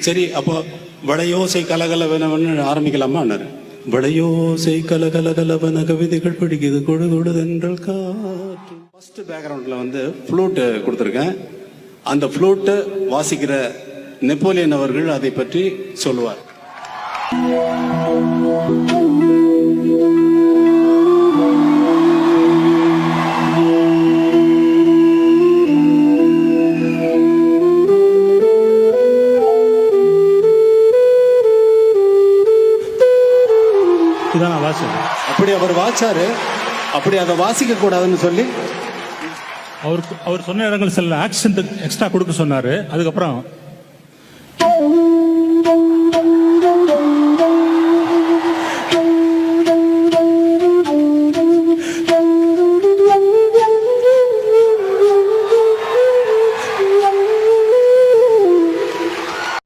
சரி, அப்போ வளையோசை கலகலவனவன்னு ஆரம்பிக்கலாமான்னாரு. வளையோசை கலகலகலவன கவிதைகள் பிடிக்குது கொடு கொடுதென்றல் காற்று. ஃபர்ஸ்ட் பேக்ரவுண்ட்ல வந்து ஃப்ளூட் கொடுத்துருக்கேன். அந்த ஃப்ளூட் வாசிக்கிற நெப்போலியன் அவர்கள் அதை பற்றி சொல்லுவார். அப்படி அவர் வாச்சாரு. அப்படி அதை வாசிக்க கூடாதுன்னு சொல்லி அவர் சொன்ன இடங்கள் சில ஆக்சென்ட் எக்ஸ்ட்ரா கொடுக்க சொன்னாரு. அதுக்கப்புறம்